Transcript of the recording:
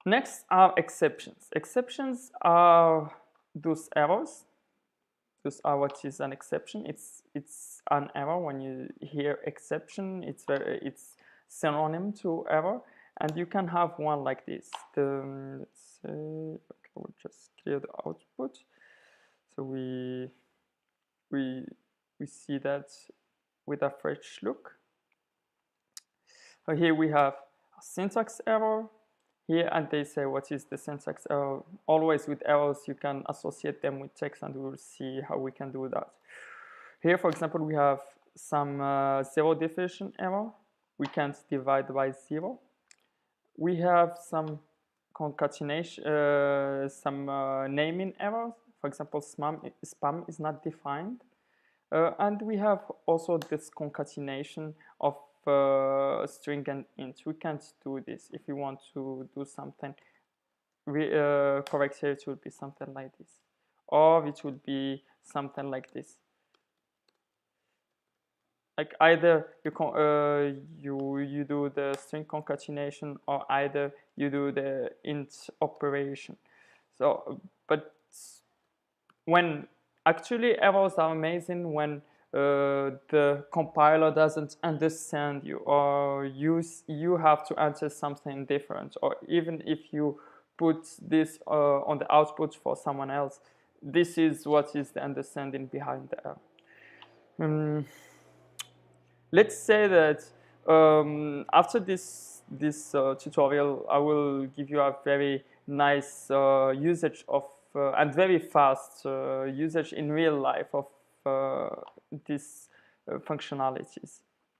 Next are exceptions. Exceptions are those errors. Those are what is an exception. It's an error. When you hear exception, it's synonym to error, and you can have one like this. Let's say, okay, we'll just clear the output. So we see that with a fresh look. So here we have a syntax error here, and they say what is the syntax error. Always with errors you can associate them with text, and we will see how we can do that. Here, for example, we have some zero division error. We can't divide by 0. We have some concatenation, some naming errors. For example, spam is not defined. And we have also this concatenation of string and int. We can't do this. If you want to do something correct here, it would be something like this, or it would be something like this. Like either you do the string concatenation, or either you do the int operation. So, but when actually errors are amazing when the compiler doesn't understand you, or you have to answer something different, or even if you put this on the output for someone else, this is what is the understanding behind the error. Let's say that after this tutorial, I will give you a very nice usage of and very fast usage in real life of these functionalities.